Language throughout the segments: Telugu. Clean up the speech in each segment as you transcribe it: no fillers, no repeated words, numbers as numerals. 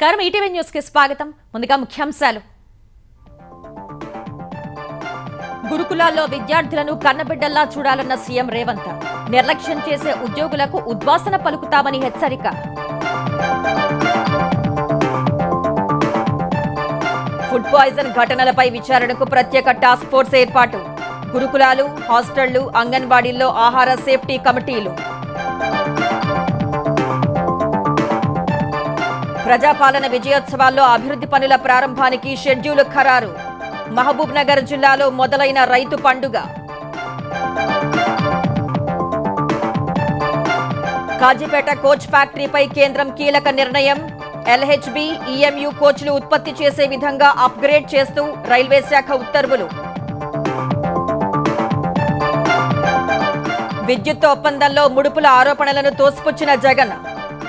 నమస్కారం ఈటీవీ న్యూస్ కి స్వాగతం ముందుగా ముఖ్యాంశాలు గురుకులాల్లో విద్యార్థులను కన్నబిడ్డల్లా చూడాలన్న సీఎం రేవంత్ నిర్లక్ష్యం చేసే ఉద్యోగులకు ఉద్వాసన పలుకుతామని హెచ్చరిక ఫుడ్ పాయిజన్ ఘటనలపై విచారణకు ప్రత్యేక టాస్క్ ఫోర్స్ ఏర్పాటు గురుకులాలు హాస్టళ్లు అంగన్వాడీల్లో ఆహార సేఫ్టీ కమిటీలు ప్రజాపాలన విజయోత్సవాల్లో అభివృద్ధి పనుల ప్రారంభానికి షెడ్యూల్ ఖరారు మహబూబ్ నగర్ జిల్లాలో మొదలైన రైతు పండుగ కాజీపేట కోచ్ ఫ్యాక్టరీపై కేంద్రం కీలక నిర్ణయం ఎల్హెచ్బి ఈఎంయు కోచ్లు ఉత్పత్తి చేసే విధంగా అప్గ్రేడ్ చేస్తూ రైల్వే శాఖ ఉత్తర్వులు విద్యుత్ ఒప్పందంలో ముడుపుల ఆరోపణలను తోసిపుచ్చిన జగన్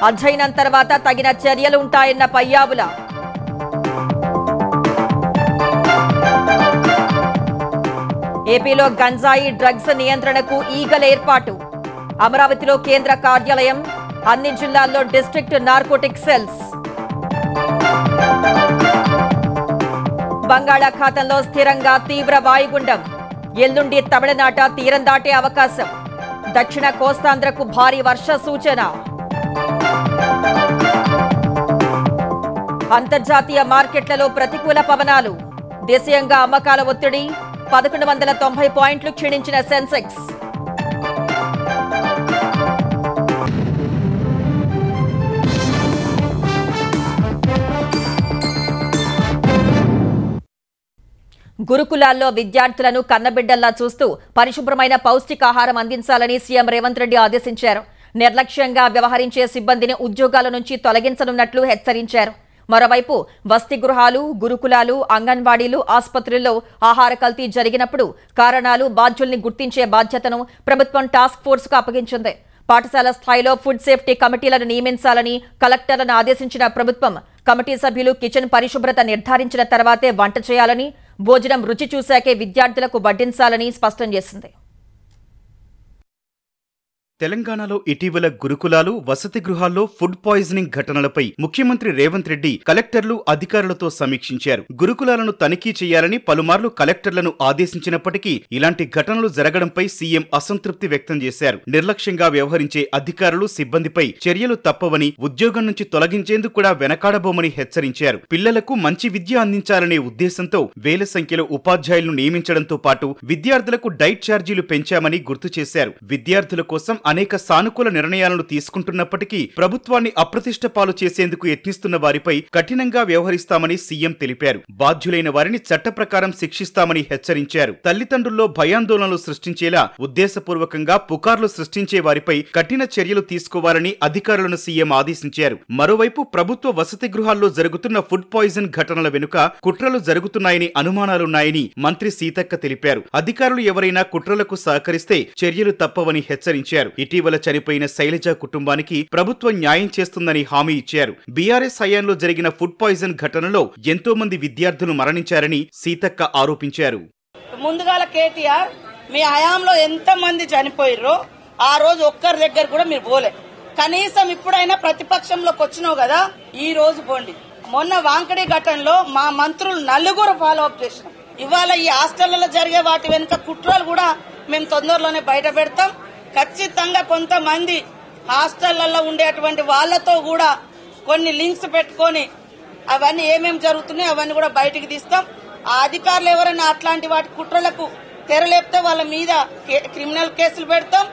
అధ్యయనం తర్వాత తగిన చర్యలు ఉంటాయన్న పయ్యావుల ఏపీలో గంజాయి డ్రగ్స్ నియంత్రణకు ఈగల్ ఏర్పాటు అమరావతిలో కేంద్ర కార్యాలయం అన్ని జిల్లాల్లో డిస్ట్రిక్ట్ నార్కోటిక్ సెల్స్ బంగాళాఖాతంలో స్థిరంగా తీవ్ర వాయుగుండం ఎల్లుండి తమిళనాట తీరం దాటే అవకాశం దక్షిణ కోస్తాంధ్రకు భారీ వర్ష సూచన అంతర్జాతీయ మార్కెట్లలో ప్రతికూల పవనాలు దేశీయంగా అమ్మకాల ఒత్తిడి 1190 పాయింట్లు క్షీణించిన సెన్సెక్స్ గురుకులాల్లో విద్యార్థులను కన్నబిడ్డల్లా చూస్తూ పరిశుభ్రమైన పౌష్టికాహారం అందించాలని సీఎం రేవంత్ రెడ్డి ఆదేశించారు నిర్లక్ష్యంగా వ్యవహరించే సిబ్బందిని ఉద్యోగాల నుంచి తొలగించనున్నట్లు హెచ్చరించారు మరోవైపు వసతి గృహాలు గురుకులాలు అంగన్వాడీలు ఆసుపత్రుల్లో ఆహార కల్తీ జరిగినప్పుడు కారణాలు బాధ్యుల్ని గుర్తించే బాధ్యతను ప్రభుత్వం టాస్క్ ఫోర్స్ కు అప్పగించింది పాఠశాల స్థాయిలో ఫుడ్ సేఫ్టీ కమిటీలను నియమించాలని కలెక్టర్లను ఆదేశించిన ప్రభుత్వం కమిటీ సభ్యులు కిచెన్ పరిశుభ్రత నిర్ధారించిన తర్వాతే వంట చేయాలని భోజనం రుచి చూశాకే విద్యార్థులకు వడ్డించాలని స్పష్టం చేసింది తెలంగాణలో ఇటీవల గురుకులాలు వసతి గృహాల్లో ఫుడ్ పాయిజనింగ్ ఘటనలపై ముఖ్యమంత్రి రేవంత్ రెడ్డి కలెక్టర్లు అధికారులతో సమీక్షించారు గురుకులాలను తనిఖీ చేయాలని పలుమార్లు కలెక్టర్లను ఆదేశించినప్పటికీ ఇలాంటి ఘటనలు జరగడంపై సీఎం అసంతృప్తి వ్యక్తం చేశారు నిర్లక్ష్యంగా వ్యవహరించే అధికారులు సిబ్బందిపై చర్యలు తప్పవని ఉద్యోగం నుంచి తొలగించేందుకు కూడా వెనకాడబోమని హెచ్చరించారు పిల్లలకు మంచి విద్య అందించాలనే ఉద్దేశంతో వేల సంఖ్యలో ఉపాధ్యాయులను నియమించడంతో పాటు విద్యార్థులకు డైట్ ఛార్జీలు పెంచామని గుర్తు చేశారు విద్యార్థుల కోసం అనేక సానుకూల నిర్ణయాలను తీసుకుంటున్నప్పటికీ ప్రభుత్వాన్ని అప్రతిష్ట పాలు చేసేందుకు యత్నిస్తున్న వారిపై కఠినంగా వ్యవహరిస్తామని సీఎం తెలిపారు బాధ్యులైన వారిని చట్ట ప్రకారం శిక్షిస్తామని హెచ్చరించారు తల్లిదండ్రుల్లో భయాందోళనలు సృష్టించేలా ఉద్దేశపూర్వకంగా పుకార్లు సృష్టించే వారిపై కఠిన చర్యలు తీసుకోవాలని అధికారులను సీఎం ఆదేశించారు మరోవైపు ప్రభుత్వ వసతి గృహాల్లో జరుగుతున్న ఫుడ్ పాయిజన్ ఘటనల వెనుక కుట్రలు జరుగుతున్నాయని అనుమానాలున్నాయని మంత్రి సీతక్క తెలిపారు అధికారులు ఎవరైనా కుట్రలకు సహకరిస్తే చర్యలు తప్పవని హెచ్చరించారు ఇటీవల చనిపోయిన శైలజ కుటుంబానికి ప్రభుత్వం న్యాయం చేస్తుందని హామీ ఇచ్చారు బీఆర్ఎస్ హయాంలో జరిగిన ఫుడ్ పాయిజన్ ఘటనలో ఎంతో మంది విద్యార్థులు మరణించారని సీతక్క ఆరోపించారు ముందుగాల కేటీఆర్ మీ హయాంలో ఎంత మంది చనిపోయారో ఆ రోజు ఒక్కరి దగ్గర కూడా మీరు పోలే కనీసం ఇప్పుడైనా ప్రతిపక్షంలోకి వచ్చినావు కదా ఈ రోజు పోండి మొన్న వాంకడి ఘటనలో మా మంత్రులు నలుగురు ఫాలో అప్ చేసినాం ఇవాళ ఈ హాస్టళ్లలో జరిగే వాటి వెనుక కుట్రలు కూడా మేము తొందరలోనే బయట పెడతాం ఖచ్చితంగా కొంతమంది హాస్టళ్లలో ఉండేటువంటి వాళ్లతో కూడా కొన్ని లింక్స్ పెట్టుకొని అవన్నీ ఏమేమి జరుగుతున్నాయో అవన్నీ కూడా బయటికి తీస్తాం ఆ అధికారులు ఎవరైనా అట్లాంటి వాటి కుట్రలకు తెరలేపితే వాళ్ళ మీద క్రిమినల్ కేసులు పెడతాం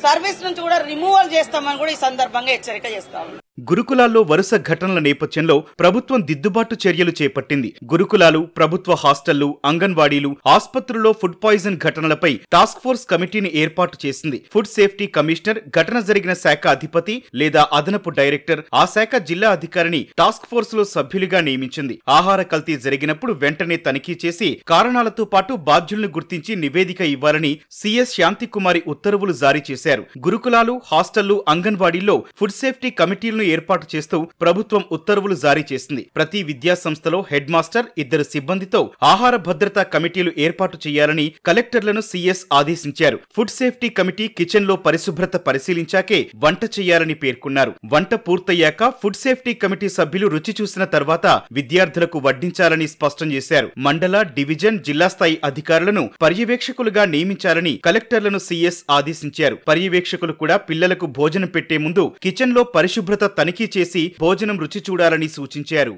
సర్వీస్ నుంచి కూడా రిమూవల్ చేస్తామని కూడా ఈ సందర్భంగా హెచ్చరిక చేస్తాం గురుకులాల్లో వరుస ఘటనల నేపథ్యంలో ప్రభుత్వం దిద్దుబాటు చర్యలు చేపట్టింది గురుకులాలు ప్రభుత్వ హాస్టళ్లు అంగన్వాడీలు ఆసుపత్రుల్లో ఫుడ్ పాయిజన్ ఘటనలపై టాస్క్ ఫోర్స్ కమిటీని ఏర్పాటు చేసింది ఫుడ్ సేఫ్టీ కమిషనర్ ఘటన జరిగిన శాఖ అధిపతి లేదా అదనపు డైరెక్టర్ ఆ శాఖ జిల్లా అధికారిని టాస్క్ ఫోర్స్ లో సభ్యులుగా నియమించింది ఆహార కల్తీ జరిగినప్పుడు వెంటనే తనిఖీ చేసి కారణాలతో పాటు బాధ్యులను గుర్తించి నివేదిక ఇవ్వాలని సీఎస్ శాంతికుమారి ఉత్తర్వులు జారీ చేశారు గురుకులాలు హాస్టళ్లు అంగన్వాడీల్లో ఫుడ్ సేఫ్టీ కమిటీలను ఏర్పాటు చేస్తూ ప్రభుత్వం ఉత్తర్వులు జారీ చేసింది. ప్రతి విద్యా సంస్థలో హెడ్ మాస్టర్, 2 సిబ్బందితో ఆహార భద్రతా కమిటీలు ఏర్పాటు చేయాలని కలెక్టర్లను సీఎస్ ఆదేశించారు. ఫుడ్ సేఫ్టీ కమిటీ కిచెన్ లో పరిశుభ్రత పరిశీలించాకే వంట చేయాలని పేర్కొన్నారు. వంట పూర్తయ్యాక ఫుడ్ సేఫ్టీ కమిటీ సభ్యులు రుచి చూసిన తర్వాత విద్యార్థులకు వడ్డించాలని స్పష్టం చేశారు. మండల, డివిజన్, జిల్లా స్థాయి అధికారులను పర్యవేక్షకులుగా నియమించాలని కలెక్టర్లను సీఎస్ ఆదేశించారు. పర్యవేక్షకులు కూడా పిల్లలకు భోజనం పెట్టే ముందు కిచెన్ లో పరిశుభ్రత తనిఖీ చేసి భోజనం రుచి చూడాలని సూచించారు.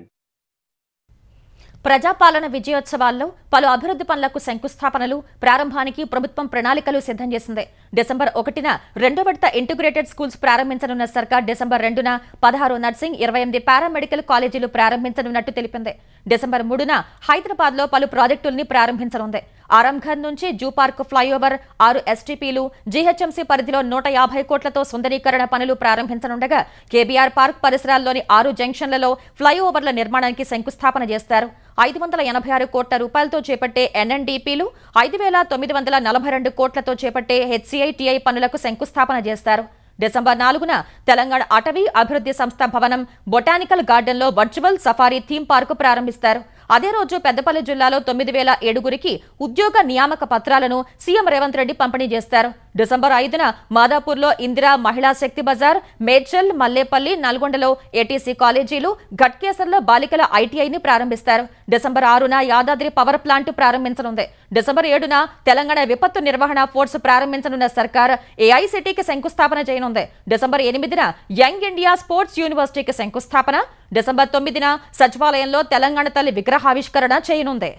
ప్రజాపాలన విజయోత్సవాల్లో పలు అభివృద్ధి పనులకు శంకుస్థాపనలు, ప్రారంభానికి ప్రభుత్వం ప్రణాళికలు సిద్ధం చేసింది. డిసెంబర్ 1న 2వ విడత ఇంటిగ్రేటెడ్ స్కూల్స్ ప్రారంభించనున్న సర్కార్ డిసెంబర్ 2న 16 నర్సింగ్, 28 పారామెడికల్ కాలేజీలు ప్రారంభించనున్నట్టు తెలిపింది. డిసెంబర్ 3న హైదరాబాద్లో పలు ప్రాజెక్టుల్ని ప్రారంభించనుంది. ఆరంఘర్ నుంచి జూ పార్క్ ఫ్లైఓవర్, 6 ఎస్టీపీలు, జీహెచ్ఎంసీ పరిధిలో 150 కోట్లతో సుందరీకరణ పనులు ప్రారంభించనుండగా కేబీఆర్ పార్క్ పరిసరాల్లోని 6 జంక్షన్లలో ఫ్లైఓవర్ల నిర్మాణానికి శంకుస్థాపన చేస్తారు. 586 కోట్ల రూపాయలతో చేపట్టే ఎన్ఎన్డీపీలు, 5,942 కోట్లతో చేపట్టే హెచ్సిఐటిఐ పనులకు శంకుస్థాపన చేస్తారు. డిసెంబర్ 4న తెలంగాణ అటవీ అభివృద్ధి సంస్థ భవనం, బొటానికల్ గార్డెన్లో వర్చువల్ సఫారీ థీమ్ పార్కు ప్రారంభిస్తారు. అదే రోజు పెద్దపల్లి జిల్లాలో 9,007 ఉద్యోగ నియామక పత్రాలను సీఎం రేవంత్ రెడ్డి పంపిణీ చేస్తారు. డిసెంబర్ 5న మాదాపూర్లో ఇందిరా మహిళా శక్తి బజార్, మేడ్చల్, మల్లేపల్లి, నల్గొండలో ఏటీసీ కాలేజీలు, ఘట్కేసర్లో బాలికల ఐటీఐని ప్రారంభిస్తారు. డిసెంబర్ 6న యాదాద్రి పవర్ ప్లాంట్ ప్రారంభించనుంది. డిసెంబర్ 7న తెలంగాణ విపత్తు నిర్వహణ ఫోర్స్ ప్రారంభించనున్న సర్కార్ ఏఐసిటీకి శంకుస్థాపన చేయనుంది. డిసెంబర్ 8న యంగ్ ఇండియా స్పోర్ట్స్ యూనివర్సిటీకి శంకుస్థాపన. డిసెంబర్ 9న సచివాలయంలో తెలంగాణ తల్లి విగ్రహావిష్కరణ చేయనుంది.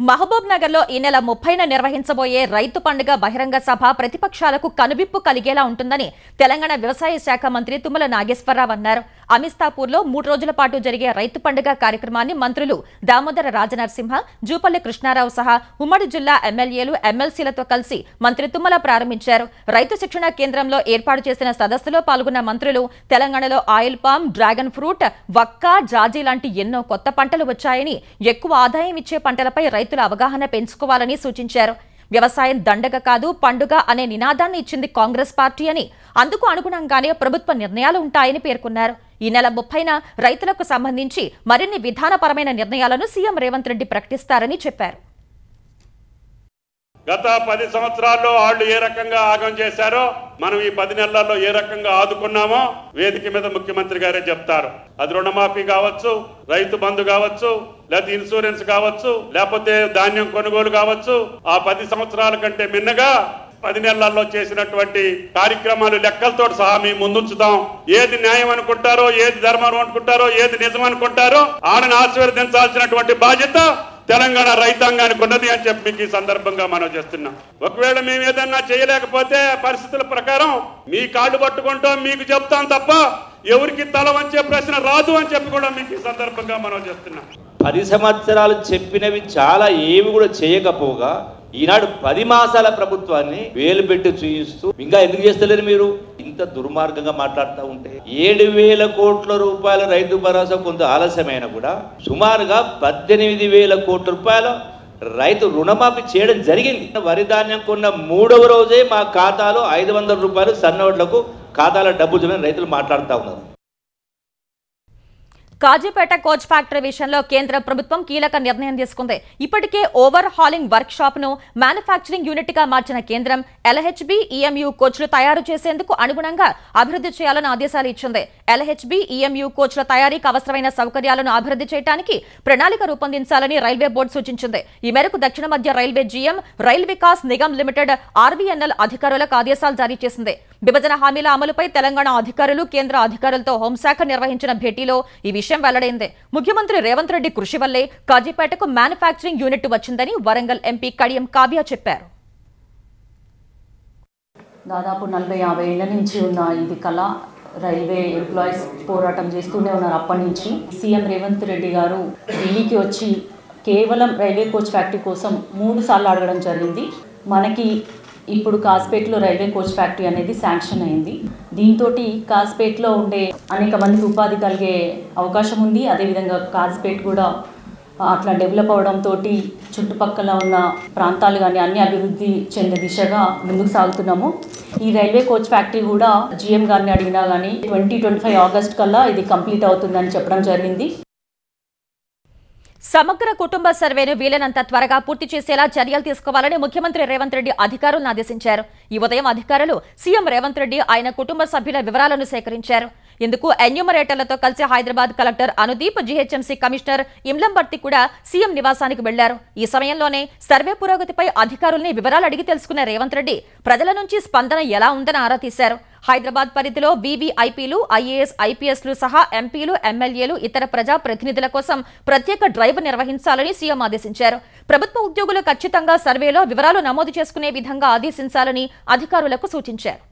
మహబూబ్ నగర్ లో ఈ నెల 30న నిర్వహించబోయే రైతు పండుగ బహిరంగ సభ ప్రతిపక్షాలకు కనువిప్పు కలిగేలా ఉంటుందని తెలంగాణ వ్యవసాయ శాఖ మంత్రి తుమ్మల నాగేశ్వరరావు అన్నారు. అమిస్తాపూర్లో 3 రోజుల పాటు జరిగే రైతు పండుగ కార్యక్రమాన్ని మంత్రులు దామోదర రాజనరసింహ, జూపల్లి కృష్ణారావు సహా ఉమ్మడి జిల్లా ఎమ్మెల్యేలు, ఎమ్మెల్సీలతో కలిసి మంత్రి తుమ్మల ప్రారంభించారు. రైతు శిక్షణ కేంద్రంలో ఏర్పాటు చేసిన సదస్సులో పాల్గొన్న మంత్రులు తెలంగాణలో ఆయిల్ పామ్, డ్రాగన్ ఫ్రూట్, వక్క, జాజీ లాంటి ఎన్నో కొత్త పంటలు వచ్చాయని, ఎక్కువ ఆదాయం ఇచ్చే పంటలపై రైతుల అవగాహన పెంచుకోవాలని సూచించారు. వ్యవసాయం దండగ కాదు, పండుగ అనే నినాదాన్ని ఇచ్చింది కాంగ్రెస్ పార్టీ అని, అందుకు అనుగుణంగానే ప్రభుత్వ నిర్ణయాలు ఉంటాయని పేర్కొన్నారు. ఈ నెల 30న రైతులకు సంబంధించి మరిన్ని విధానపరమైన నిర్ణయాలను సీఎం రేవంత్ రెడ్డి ప్రకటిస్తారని చెప్పారు. గత 10 సంవత్సరాల్లో వాళ్ళు ఏ రకంగా ఆగం చేశారో, మనం ఈ 10 నెలల్లో ఏ రకంగా ఆదుకున్నామో వేదిక మీద ముఖ్యమంత్రి గారే చెప్తారు. అది రుణమాఫీ కావచ్చు, రైతు బంధు కావచ్చు, లేకపోతే ఇన్సూరెన్స్ కావచ్చు, లేకపోతే ధాన్యం కొనుగోలు కావచ్చు. ఆ 10 సంవత్సరాల కంటే మిన్నగా 10 నెలల్లో చేసినటువంటి కార్యక్రమాలు లెక్కలతో సహా మీ ముందుంచుతాం. ఏది న్యాయం అనుకుంటారో, ఏది ధర్మం అనుకుంటారో, ఏది నిజం అనుకుంటారో ఆడని ఆశీర్వదించాల్సినటువంటి బాధ్యత తెలంగాణ రైతాంగానికి ఉన్నది అని చెప్పి మీకు ఈ సందర్భంగా మనం చేస్తున్నాం. ఒకవేళ మేము ఏదన్నా చేయలేకపోతే పరిస్థితుల ప్రకారం మీ కాళ్ళు పట్టుకుంటాం, మీకు చెప్తాం తప్ప ఎవరికి తల వంచే ప్రశ్న రాదు అని చెప్పి కూడా మీకు ఈ సందర్భంగా మనం చేస్తున్నాం. 10 సంవత్సరాలు చెప్పినవి చాలా ఏవి కూడా చేయకపోగా ఈనాడు 10 మాసాల ప్రభుత్వాన్ని వేలు పెట్టి చూయిస్తూ ఇంకా ఎందుకు చేస్తలేరు మీరు? ఇంత దుర్మార్గంగా మాట్లాడుతూ ఉంటే 7,000 కోట్ల రూపాయల రైతు భరోసా కొంత ఆలస్యమైన కూడా సుమారుగా 18,000 కోట్ల రూపాయల రైతు రుణమాఫీ చేయడం జరిగింది. వరి ధాన్యం కొన్న 3వ రోజే మా ఖాతాలో 500 రూపాయలు సన్నోడ్లకు ఖాతాలో డబ్బు జమ రైతులు మాట్లాడుతూ ఉన్నారు. కాజీపేట కోచ్ ఫ్యాక్టరీ విషయంలో కేంద్ర ప్రభుత్వం కీలక నిర్ణయం తీసుకుంది. ఇప్పటికే ఓవర్ హాలింగ్ వర్క్ షాప్ ను మ్యానుఫ్యాక్చరింగ్ యూనిట్ గా మార్చిన కేంద్రం ఎల్హెచ్బి, ఈఎంయు కోచ్లు తయారు చేసేందుకు అనుగుణంగా అభివృద్ధి చేయాలని ఆదేశాలు ఇచ్చింది. ఎల్హెచ్బి, ఈఎంయు కోచ్ల తయారీకి అవసరమైన సౌకర్యాలను అభివృద్ధి చేయడానికి ప్రణాళిక రూపొందించాలని రైల్వే బోర్డు సూచించింది. ఈ మేరకు దక్షిణ మధ్య railway GM, rail Vikas Nigam limited, RVNL అధికారులకు ఆదేశాలు జారీ చేసింది. విభజన హామీల అమలుపై తెలంగాణ అధికారులు, కేంద్ర అధికారులతో హోంశాఖ నిర్వహించిన భేటీలో ఈ విషయం వెల్లడైంది. ముఖ్యమంత్రి రేవంత్ రెడ్డి కృషి వల్లే కాజీపేటకు మ్యానుఫ్యాక్చరింగ్ యూనిట్ వచ్చిందని వరంగల్ ఎంపీ కడియం కావ్య చెప్పారు. దాదాపు 40-50 ఏళ్ల నుంచి ఉన్న ఇది కళ. రైల్వే ఎంప్లాయీస్ పోరాటం చేస్తూనే ఉన్నారు అప్పటి నుంచి. సీఎం రేవంత్ రెడ్డి గారు ఢిల్లీకి వచ్చి కేవలం రైల్వే కోచ్ ఫ్యాక్టరీ కోసం 3 సార్లు అడగడం జరిగింది. మనకి ఇప్పుడు కాజ్పేట్లో రైల్వే కోచ్ ఫ్యాక్టరీ అనేది శాంక్షన్ అయింది. దీంతో కాజ్పేట్లో ఉండే అనేక మందికి ఉపాధి కలిగే అవకాశం ఉంది. అదేవిధంగా కాజ్పేట్ కూడా అట్లా డెవలప్ అవడంతో చుట్టుపక్కల ఉన్న ప్రాంతాలు కానీ అన్ని అభివృద్ధి చెందే దిశగా ముందుకు సాగుతున్నాము. ఈ రైల్వే కోచ్ ఫ్యాక్టరీ కూడా GM గారిని అడిగినా కానీ 2025 ఆగస్ట్ కల్లా ఇది కంప్లీట్ అవుతుందని చెప్పడం జరిగింది. సమగ్ర కుటుంబ సర్వేను వీలైనంత త్వరగా పూర్తి చేసేలా చర్యలు తీసుకోవాలని ముఖ్యమంత్రి రేవంత్ రెడ్డి అధికారులను ఆదేశించారు. ఈ ఉదయం అధికారులు సీఎం రేవంత్ రెడ్డి ఆయన కుటుంబ సభ్యుల వివరాలను సేకరించారు. ఇందుకు ఎన్యూమరేటర్లతో కలిసి Hyderabad collector Anudeep, GHMC commissioner Ilambarithi కూడా సీఎం నివాసానికి వెళ్లారు. ఈ సమయంలోనే సర్వే పురోగతిపై అధికారుల్ని వివరాలు అడిగి తెలుసుకున్న రేవంత్ రెడ్డి ప్రజల నుంచి స్పందన ఎలా ఉందని ఆరా తీశారు. హైదరాబాద్ పరిధిలో VVIPలు, IAS, IPSలు సహా ఎంపీలు, ఎమ్మెల్యేలు, ఇతర ప్రజా ప్రతినిధుల కోసం ప్రత్యేక డ్రైవ్ నిర్వహించాలని సీఎం ఆదేశించారు. ప్రభుత్వ ఉద్యోగులు ఖచ్చితంగా సర్వేలో వివరాలు నమోదు చేసుకునే విధంగా ఆదేశించాలని అధికారులకు సూచించారు.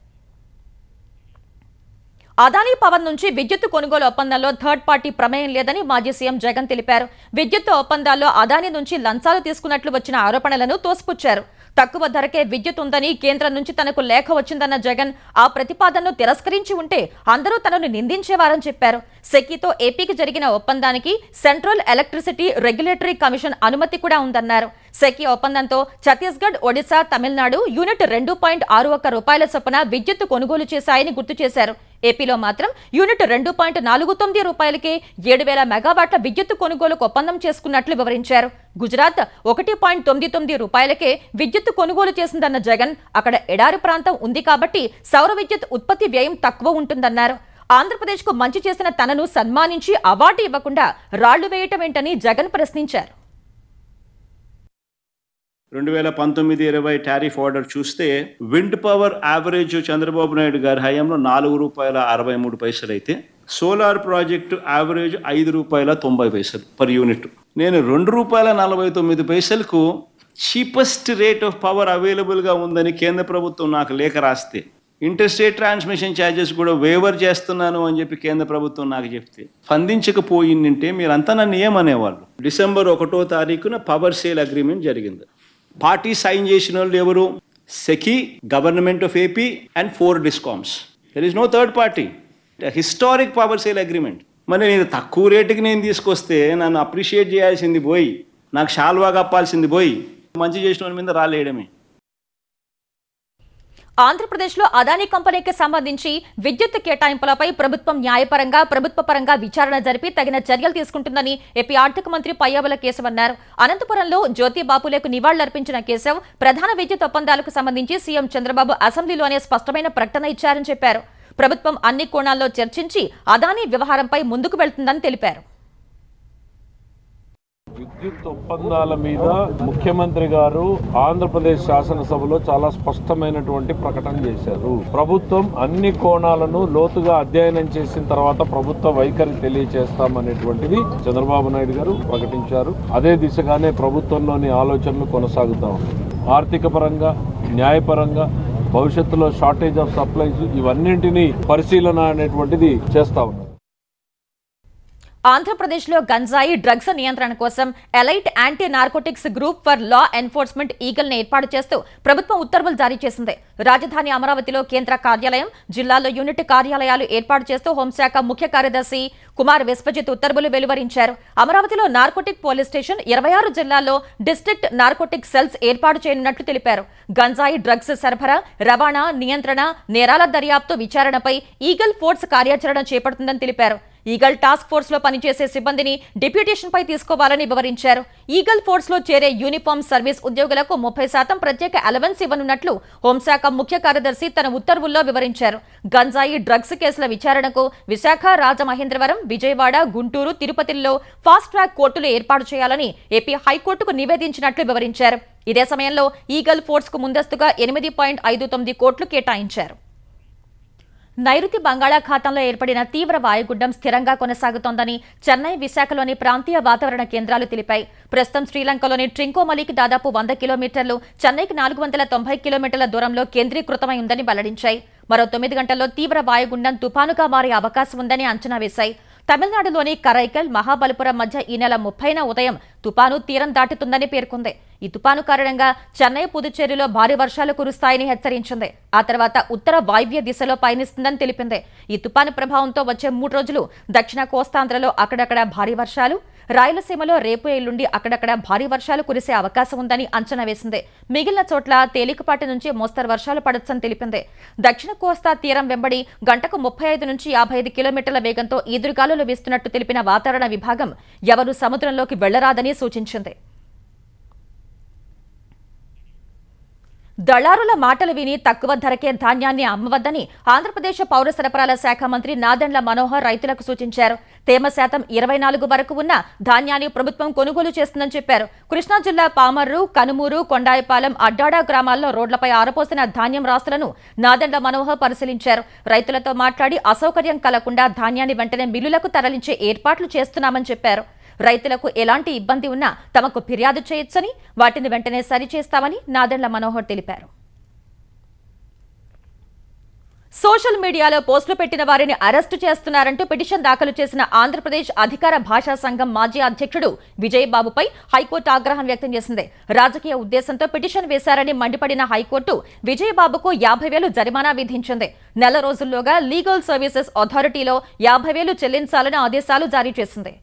అదానీ పవర్ నుంచి విద్యుత్ కొనుగోలు ఒప్పందంలో థర్డ్ పార్టీ ప్రమేయం లేదని మాజీ సీఎం జగన్ తెలిపారు. విద్యుత్ ఒప్పందాల్లో అదానీ నుంచి లంచాలు తీసుకున్నట్లు వచ్చిన ఆరోపణలను తోసిపుచ్చారు. తక్కువ ధరకే విద్యుత్ ఉందని కేంద్రం నుంచి తనకు లేఖ వచ్చిందన్న జగన్ ఆ ప్రతిపాదనను తిరస్కరించి ఉంటే అందరూ తనను నిందించేవారని చెప్పారు. సెకీతో ఏపీకి జరిగిన ఒప్పందానికి సెంట్రల్ ఎలక్ట్రిసిటీ రెగ్యులేటరీ కమిషన్ అనుమతి కూడా ఉందన్నారు. సెకీ ఒప్పందంతో ఛత్తీస్గఢ్, ఒడిశా, తమిళనాడు యూనిట్ 2.61 రూపాయల చొప్పున విద్యుత్ కొనుగోలు చేశాయని గుర్తు చేశారు. ఏపీలో మాత్రం యూనిట్ 2.49 రూపాయలకే 7,000 మెగావాట్ల విద్యుత్ కొనుగోలుకు ఒప్పందం చేసుకున్నట్లు వివరించారు. గుజరాత్ 1.99 రూపాయలకే విద్యుత్ కొనుగోలు చేసిందన్న జగన్ అక్కడ ఎడారి ప్రాంతం ఉంది కాబట్టి సౌర విద్యుత్ ఉత్పత్తి వ్యయం తక్కువ ఉంటుందన్నారు. ఆంధ్రప్రదేశ్కు మంచి చేసిన తనను సన్మానించి అవార్డు ఇవ్వకుండా రాళ్లు వేయటం ఏంటని జగన్ ప్రశ్నించారు. 2019-20 టారిఫ్ ఆర్డర్ చూస్తే wind power average Chandrababu Naidu గారి హయాంలో ₹4.63 అయితే solar project average ₹5.90 per unit. నేను ₹2.49కు చీపెస్ట్ రేట్ ఆఫ్ పవర్ అవైలబుల్గా ఉందని కేంద్ర ప్రభుత్వం నాకు లేఖ రాస్తే ఇంటర్స్టేట్ ట్రాన్స్మిషన్ ఛార్జెస్ కూడా వేవర్ చేస్తున్నాను అని చెప్పి కేంద్ర ప్రభుత్వం నాకు చెప్తే స్పందించకపోయిందంటే మీరంతా నన్ను ఏమనేవాళ్ళు. డిసెంబర్ 1వ తారీఖున పవర్ సేల్ అగ్రిమెంట్ జరిగింది. పార్టీ సైన్ చేసిన వాళ్ళు ఎవరు? SECI, government of AP and 4 discoms. There is no third party. Historic power sale agreement. మరి నేను తక్కువ రేటుకి నేను తీసుకొస్తే నన్ను అప్రిషియేట్ చేయాల్సింది పోయి, నాకు షాల్వా కప్పాల్సింది పోయి, మంచి చేసిన వాళ్ళ మీద రాలేయడమే. ఆంధ్రప్రదేశ్లో అదానీ కంపెనీకి సంబంధించి విద్యుత్ కేటాయింపులపై ప్రభుత్వం న్యాయపరంగా, ప్రభుత్వపరంగా విచారణ జరిపి తగిన చర్యలు తీసుకుంటుందని ఏపీ ఆర్థిక మంత్రి పయ్యావుల కేశవ్ అన్నారు. అనంతపురంలో జ్యోతి బాపులేకు నివాళులర్పించిన కేశవ్ ప్రధాన విద్యుత్ ఒప్పందాలకు సంబంధించి సీఎం చంద్రబాబు అసెంబ్లీలోనే స్పష్టమైన ప్రకటన ఇచ్చారని చెప్పారు. ప్రభుత్వం అన్ని కోణాల్లో చర్చించి అదానీ వ్యవహారంపై ముందుకు వెళ్తుందని తెలిపారు. విద్యుత్ ఒప్పందాల మీద ముఖ్యమంత్రి గారు ఆంధ్రప్రదేశ్ శాసనసభలో చాలా స్పష్టమైనటువంటి ప్రకటన చేశారు. ప్రభుత్వం అన్ని కోణాలను లోతుగా అధ్యయనం చేసిన తర్వాత ప్రభుత్వ వైఖరి తెలియజేస్తామనేటువంటిది చంద్రబాబు నాయుడు గారు ప్రకటించారు. అదే దిశగానే ప్రభుత్వంలోని ఆలోచనలు కొనసాగుతా ఉన్నాయి. ఆర్థిక పరంగా, న్యాయపరంగా, భవిష్యత్తులో షార్టేజ్ ఆఫ్ సప్లైస్ ఇవన్నింటినీ పరిశీలన అనేటువంటిది చేస్తా ఉన్నారు. ఆంధ్రప్రదేశ్లో గంజాయి, డ్రగ్స్ నియంత్రణ కోసం elite anti narcotics group for law enforcement ఈగల్ని ఏర్పాటు చేస్తూ ప్రభుత్వం ఉత్తర్వులు జారీ చేసింది. రాజధాని అమరావతిలో కేంద్ర కార్యాలయం, జిల్లాల్లో యూనిట్ కార్యాలయాలు ఏర్పాటు చేస్తూ హోంశాఖ ముఖ్య కార్యదర్శి కుమార్ విశ్వజిత్ ఉత్తర్వులు వెలువరించారు. అమరావతిలో నార్కోటిక్ పోలీస్ స్టేషన్, 26 జిల్లాల్లో డిస్ట్రిక్ట్ నార్కోటిక్ సెల్స్ ఏర్పాటు చేయనున్నట్లు తెలిపారు. గంజాయి, డ్రగ్స్ సరఫరా, రవాణా, నియంత్రణ, నేరాల దర్యాప్తు, విచారణపై ఈగల్ ఫోర్స్ కార్యాచరణ చేపడుతుందని తెలిపారు. ఈగల్ టాస్క్ ఫోర్స్ లో పనిచేసే సిబ్బందిని డిప్యూటేషన్ పై తీసుకోవాలని వివరించారు. ఈగల్ ఫోర్స్ లో చేరే యూనిఫామ్ సర్వీస్ ఉద్యోగులకు 30% ప్రత్యేక అలవెన్స్ ఇవ్వనున్నట్లు హోంశాఖ ముఖ్య కార్యదర్శి తన ఉత్తర్వుల్లో వివరించారు. గంజాయి, డ్రగ్స్ కేసుల విచారణకు విశాఖ, రాజమహేంద్రవరం, విజయవాడ, గుంటూరు, తిరుపతిలో ఫాస్ట్ ట్రాక్ కోర్టులు ఏర్పాటు చేయాలని ఏపీ హైకోర్టుకు నివేదించినట్లు వివరించారు. ఇదే సమయంలో ఈగల్ ఫోర్స్ కు ముందస్తుగా 8.59 కోట్లు కేటాయించారు. నైరుతి బంగాళాఖాతంలో ఏర్పడిన తీవ్ర వాయుగుండం స్థిరంగా కొనసాగుతోందని చెన్నై, విశాఖలోని ప్రాంతీయ వాతావరణ కేంద్రాలు తెలిపాయి. ప్రస్తుతం శ్రీలంకలోని ట్రింకోమలికి దాదాపు 100 కిలోమీటర్లు, చెన్నైకి 490 కిలోమీటర్ల దూరంలో కేంద్రీకృతమై ఉందని వెల్లడించాయి. మరో 9 గంటల్లో తీవ్ర వాయుగుండం తుపానుగా మారే అవకాశం ఉందని అంచనా వేశాయి. తమిళనాడులోని కరైకల్, మహాబలిపురం మధ్య ఈ నెల 30న ఉదయం తుపాను తీరం దాటుతుందని పేర్కొంది. ఈ తుపాను కారణంగా చెన్నై, పుదుచ్చేరిలో భారీ వర్షాలు కురుస్తాయని హెచ్చరించింది. ఆ తర్వాత ఉత్తర వాయువ్య దిశలో పయనిస్తుందని తెలిపింది. ఈ తుపాను ప్రభావంతో వచ్చే 3 రోజులు దక్షిణ కోస్తాంధ్రలో అక్కడక్కడ భారీ వర్షాలు, రాయలసీమలో రేపు ఎల్లుండి అక్కడక్కడ భారీ వర్షాలు కురిసే అవకాశం ఉందని అంచనా వేసింది. మిగిలిన చోట్ల తేలికపాటి నుంచి మోస్తరు వర్షాలు పడొచ్చని తెలిపింది. దక్షిణ కోస్తా తీరం వెంబడి గంటకు 35 నుంచి 55 కిలోమీటర్ల వేగంతో ఈదురుగాలులు వీస్తున్నట్టు తెలిపిన వాతావరణ విభాగం ఎవరూ సముద్రంలోకి వెళ్లరాదని సూచించింది. దళారుల మాటలు విని తక్కువ ధరకే ధాన్యాన్ని అమ్మవద్దని ఆంధ్రప్రదేశ్ పౌర సరఫరాల శాఖ మంత్రి నాదెండ్ల మనోహర్ రైతులకు సూచించారు. తేమ శాతం 24 వరకు ఉన్న ధాన్యాన్ని ప్రభుత్వం కొనుగోలు చేస్తుందని చెప్పారు. కృష్ణా జిల్లా పామర్రు, కనుమూరు, కొండాయిపాలెం, అడ్డాడ గ్రామాల్లో రోడ్లపై ఆరపోసిన ధాన్యం రాస్తులను నాదెండ్ల మనోహర్ పరిశీలించారు. రైతులతో మాట్లాడి అసౌకర్యం కలగకుండా ధాన్యాన్ని వెంటనే మిల్లులకు తరలించే ఏర్పాట్లు చేస్తున్నామని చెప్పారు. రైతులకు ఎలాంటి ఇబ్బంది ఉన్నా తమకు ఫిర్యాదు చేయొచ్చని, వాటిని వెంటనే సరిచేస్తామని నాదెండ్ల మనోహర్ తెలిపారు. సోషల్ మీడియాలో పోస్టులు పెట్టిన వారిని అరెస్టు చేస్తున్నారంటూ పిటిషన్ దాఖలు చేసిన ఆంధ్రప్రదేశ్ అధికార భాషా సంఘం మాజీ అధ్యక్షుడు విజయబాబుపై హైకోర్టు ఆగ్రహం వ్యక్తం చేసింది. రాజకీయ ఉద్దేశంతో పిటిషన్ వేశారని మండిపడిన హైకోర్టు విజయబాబుకు 50,000 జరిమానా విధించింది. నెల రోజుల్లోగా లీగల్ సర్వీసెస్ అథారిటీలో 50,000 చెల్లించాలని ఆదేశాలు జారీ చేసింది.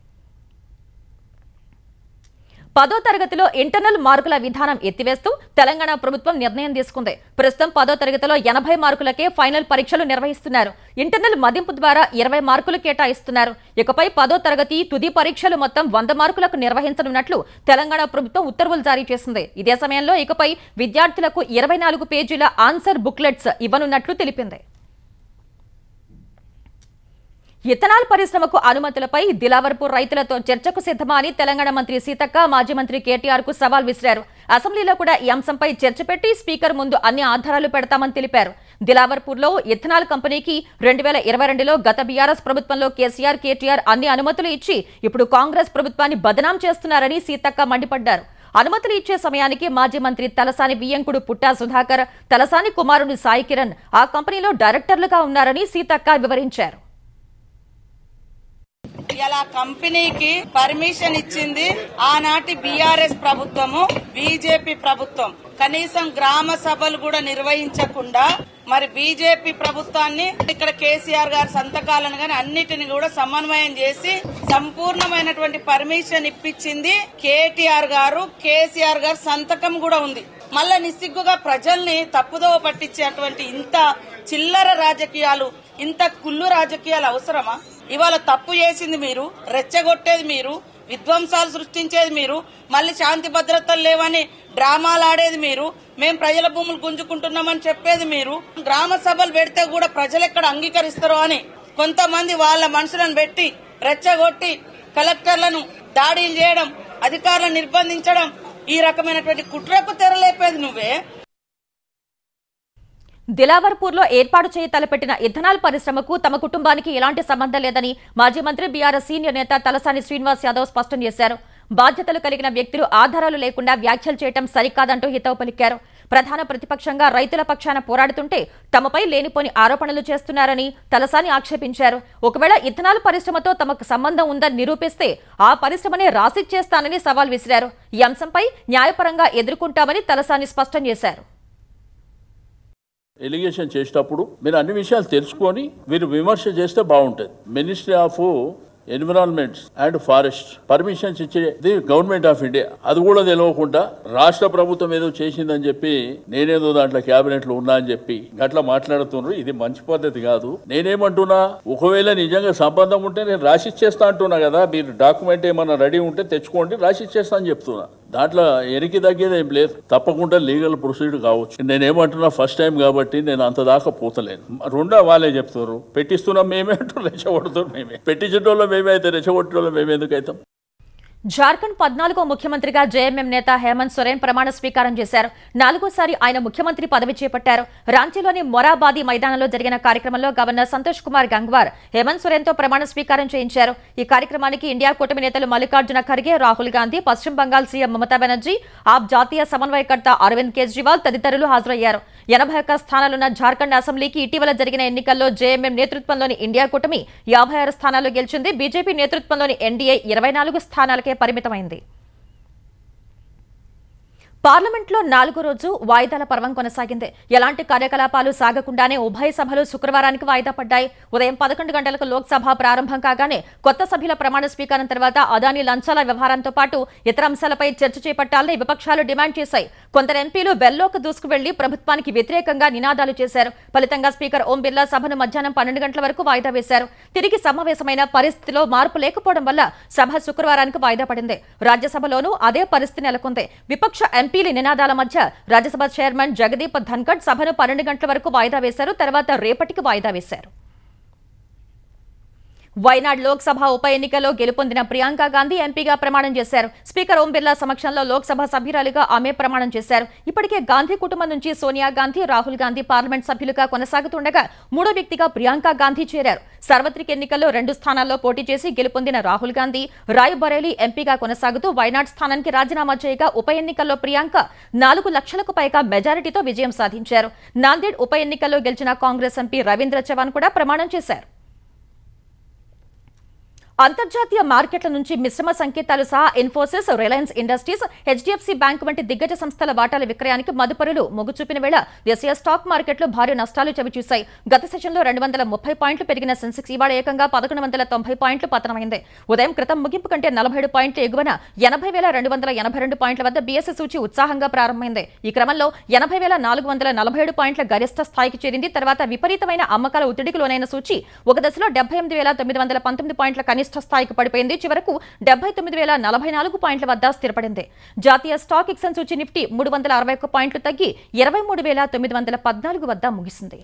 10వ తరగతిలో ఇంటర్నల్ మార్కుల విధానం ఎత్తివేస్తూ తెలంగాణ ప్రభుత్వం నిర్ణయం తీసుకుంది. ప్రస్తుతం 10వ తరగతిలో 80 మార్కులకే ఫైనల్ పరీక్షలు నిర్వహిస్తున్నారు. ఇంటర్నల్ మదింపు ద్వారా 20 మార్కులు కేటాయిస్తున్నారు. ఇకపై 10వ తరగతి తుది పరీక్షలు మొత్తం 100 మార్కులకు నిర్వహించనున్నట్లు తెలంగాణ ప్రభుత్వం ఉత్తర్వులు జారీ చేసింది. ఇదే సమయంలో ఇకపై విద్యార్థులకు 24 పేజీల ఆన్సర్ బుక్లెట్స్ ఇవ్వనున్నట్లు తెలిపింది. ఇథనాల్ పరిశ్రమకు అనుమతులపై దిలావర్పూర్ రైతులతో చర్చకు సిద్ధమా అని తెలంగాణ మంత్రి సీతక్క మాజీ మంత్రి కేటీఆర్ కు సవాల్ విసిరారు. అసెంబ్లీలో కూడా ఈ అంశంపై చర్చ పెట్టి స్పీకర్ ముందు అన్ని ఆధారాలు పెడతామని తెలిపారు. దిలావర్పూర్లో ఇథనాల్ కంపెనీకి 2022లో గత బీఆర్ఎస్ ప్రభుత్వంలో కేసీఆర్, కేటీఆర్ అన్ని అనుమతులు ఇచ్చి ఇప్పుడు కాంగ్రెస్ ప్రభుత్వాన్ని బదనాం చేస్తున్నారని సీతక్క మండిపడ్డారు. అనుమతులు ఇచ్చే సమయానికి మాజీ మంత్రి తలసాని వియ్యంకుడు పుట్టా సుధాకర్, తలసాని కుమారుడు సాయి కిరణ్ ఆ కంపెనీలో డైరెక్టర్లుగా ఉన్నారని సీతక్క వివరించారు. ఇలా కంపెనీకి పర్మిషన్ ఇచ్చింది ఆనాటి బీఆర్ఎస్ ప్రభుత్వము, బీజేపీ ప్రభుత్వం. కనీసం గ్రామ సభలు కూడా నిర్వహించకుండా మరి బీజేపీ ప్రభుత్వాన్ని ఇక్కడ కేసీఆర్ గారి సంతకాలను గాని అన్నిటిని కూడా సమన్వయం చేసి సంపూర్ణమైనటువంటి పర్మిషన్ ఇప్పించింది కేటీఆర్ గారు. కేసీఆర్ గారు సంతకం కూడా ఉంది. మళ్ళా నిస్సిగ్గుగా ప్రజల్ని తప్పుదోవ పట్టించేటువంటి ఇంత చిల్లర రాజకీయాలు, ఇంత కుళ్ళు రాజకీయాలు అవసరమా? ఇవాళ తప్పు చేసింది మీరు, రెచ్చగొట్టేది మీరు, విధ్వంసాలు సృష్టించేది మీరు, మళ్ళీ శాంతి భద్రతలు లేవని డ్రామాలు ఆడేది మీరు, మేం ప్రజల భూములు గుంజుకుంటున్నామని చెప్పేది మీరు. గ్రామ సభలు పెడితే కూడా ప్రజలు ఎక్కడ అంగీకరిస్తారో అని కొంతమంది వాళ్ళ మనుషులను పెట్టి రెచ్చగొట్టి కలెక్టర్లను దాడులు చేయడం, అధికారులను నిర్బంధించడం, ఈ రకమైనటువంటి కుట్రకు తెరలేపేది నువ్వే. దిలావర్పూర్లో ఏర్పాటు చేయి తలపెట్టిన ఇథనాల్ పరిశ్రమకు తమ కుటుంబానికి ఎలాంటి సంబంధం లేదని మాజీ మంత్రి బీఆర్ఎస్ సీనియర్ నేత తలసాని శ్రీనివాస్ యాదవ్ స్పష్టం చేశారు. బాధ్యతలు కలిగిన వ్యక్తులు ఆధారాలు లేకుండా వ్యాఖ్యలు చేయడం సరికాదంటూ హితవు పలికారు. ప్రధాన ప్రతిపక్షంగా రైతుల పక్షాన పోరాడుతుంటే తమపై లేనిపోని ఆరోపణలు చేస్తున్నారని తలసాని ఆక్షేపించారు. ఒకవేళ ఇథనాల్ పరిశ్రమతో తమకు సంబంధం ఉందని నిరూపిస్తే ఆ పరిశ్రమనే రాసిచ్చేస్తానని సవాల్ విసిరారు. ఈ అంశంపై న్యాయపరంగా ఎదుర్కొంటామని తలసాని స్పష్టం చేశారు. ఎలిగేషన్ చేసేటప్పుడు మీరు అన్ని విషయాలు తెలుసుకొని మీరు విమర్శ చేస్తే బాగుంటుంది. Ministry of environment and forest permissions ఇచ్చేది గవర్నమెంట్ ఆఫ్ ఇండియా. అది కూడా తెలియకుండా రాష్ట్ర ప్రభుత్వం ఏదో చేసిందని చెప్పి నేనేదో దాంట్లో క్యాబినెట్ లో ఉన్నా అని చెప్పి అట్లా మాట్లాడుతున్నారు. ఇది మంచి పద్ధతి కాదు. నేనేమంటున్నా, ఒకవేళ నిజంగా సంబంధం ఉంటే నేను రాసిచ్చేస్తా అంటున్నా కదా. మీరు డాక్యుమెంట్ ఏమన్నా రెడీ ఉంటే తెచ్చుకోండి, రాసిచ్చేస్తా అని చెప్తున్నా. దాంట్లో ఎనికి తగ్గేది ఏం లేదు. తప్పకుండా లీగల్ ప్రొసీడ్ కావచ్చు. నేనేమంటున్నా, ఫస్ట్ టైం కాబట్టి నేను అంత దాకా పోతలేను. రెండో వాళ్ళే చెప్తారు, పెట్టిస్తున్నాం మేమే అంటూ రెచ్చగొడుతున్నాం మేమే. పెట్టించడంలో మేమే అయితే రెచ్చగొట్టడంలో మేము ఎందుకు అవుతాం? జార్ఖండ్ 14వ ముఖ్యమంత్రిగా జేఎంఎం నేత హేమంత్ సోరెన్ ప్రమాణ స్వీకారం చేశారు. 4వ ఆయన ముఖ్యమంత్రి పదవి చేపట్టారు. రాంచీలోని మొరాబాదీ మైదానంలో జరిగిన కార్యక్రమంలో గవర్నర్ సంతోష్ కుమార్ గంగ్వార్ హేమంత్ సోరెన్తో ప్రమాణ స్వీకారం చేయించారు. ఈ కార్యక్రమానికి ఇండియా కూటమి నేతలు మల్లికార్జున ఖర్గే, రాహుల్ గాంధీ, పశ్చిమ బంగాల్ సీఎం మమతా బెనర్జీ, ఆప్ జాతీయ సమన్వయకర్త అరవింద్ కేజ్రీవాల్ తదితరులు హాజరయ్యారు. 81 స్థానాలున్న జార్ఖండ్ అసెంబ్లీకి ఇటీవల జరిగిన ఎన్నికల్లో జేఎంఎం నేతృత్వంలోని ఇండియా కూటమి 56 స్థానాలు గెలిచింది. బీజేపీ నేతృత్వంలోని ఎన్డీఏ 24 స్థానాలకే పరిమితమైంది. పార్లమెంట్లో 4వ రోజు వాయిదాల పర్వం కొనసాగింది. ఎలాంటి కార్యకలాపాలు సాగకుండానే ఉభయ సభలు శుక్రవారానికి వాయిదా పడ్డాయి. ఉదయం 11 గంటలకు లోక్సభ ప్రారంభం కాగానే కొత్త సభ్యుల ప్రమాణ స్వీకారం తర్వాత అదానీ లంచాల వ్యవహారంతో పాటు ఇతర అంశాలపై చర్చ చేపట్టాలని విపక్షాలు డిమాండ్ చేశాయి. కొందరు ఎంపీలు వెల్లోకి దూసుకు వెళ్లి ప్రభుత్వానికి వ్యతిరేకంగా నినాదాలు చేశారు. ఫలితంగా స్పీకర్ ఓం బిర్లా సభను మధ్యాహ్నం 12 గంటల వరకు వాయిదా వేశారు. తిరిగి సమావేశమైన పరిస్థితిలో మార్పు లేకపోవడం వల్ల సభ శుక్రవారానికి వాయిదా పడింది. రాజ్యసభలోనూ అదే పరిస్థితి నెలకొంది. విపక్ష ఎంపీల నినాదాల మధ్య రాజ్యసభ చైర్మన్ జగదీప్ ధన్కడ్ సభను 12 గంటల వరకు వాయిదా వేశారు. తర్వాత రేపటికి వాయిదా వేశారు. వైనాడ్ లోక్సభ ఉప ఎన్నికలో గెలుపొందిన ప్రియాంక గాంధీ ఎంపీగా ప్రమాణం చేశారు. స్పీకర్ ఓం బిర్లా సమక్షంలో లోక్సభ సభ్యురాలిగా ఆమె ప్రమాణం చేశారు. ఇప్పటికే గాంధీ కుటుంబం నుంచి సోనియా గాంధీ, రాహుల్ గాంధీ పార్లమెంట్ సభ్యులుగా కొనసాగుతుండగా మూడో వ్యక్తిగా ప్రియాంక గాంధీ చేరారు. సార్వత్రిక ఎన్నికల్లో 2 స్థానాల్లో పోటీ చేసి గెలుపొందిన రాహుల్ గాంధీ రాయ్ బరేలీ ఎంపీగా కొనసాగుతూ వైనాడ్ స్థానానికి రాజీనామా చేయగా ఉప ఎన్నికల్లో ప్రియాంక 4 లక్షలకు పైగా మెజారిటీతో విజయం సాధించారు. నాందేడ్ ఉప ఎన్నికల్లో గెలిచిన కాంగ్రెస్ ఎంపీ రవీంద్ర చవాన్ కూడా ప్రమాణం చేశారు. అంతర్జాతీయ మార్కెట్ల నుంచి మిశ్రమ సంకేతాలు సహా Infosys, Reliance industries, HDFC bank వంటి దిగ్గజ సంస్థల వాటాల విక్రయానికి మదుపరులు మొగ్గు చూపిన వేళ దేశీయ స్టాక్ మార్కెట్లు భారీ నష్టాలు చవిచూశాయి. గత సెషన్లో 230 పాయింట్లు పెరిగిన సెన్సెక్స్ ఇవాళ ఏకంగా 1190 పాయింట్లు పతనమైంది. ఉదయం క్రితం ముగింపు కంటే 47 పాయింట్లు ఎగువన 80,282 పాయింట్ల వద్ద బీఎస్ఈ సూచి ఉత్సాహంగా ప్రారంభమైంది. ఈ క్రమంలో 80,447 పాయింట్ల గరిష్ట స్థాయికి చేరింది. తర్వాత విపరీతమైన అమ్మకాల ఒత్తిడికి లోనైన సూచి ఒక దశలో 78,919 పాయింట్ల కనిష్ట స్థాయికి పడిపోయింది. చివరకు 79,044 పాయింట్ల వద్ద స్థిరపడింది. జాతీయ స్టాక్ ఎక్స్చేంజ్ సూచి నిఫ్టీ 361 పాయింట్లు తగ్గి 23,914 వద్ద ముగిసింది.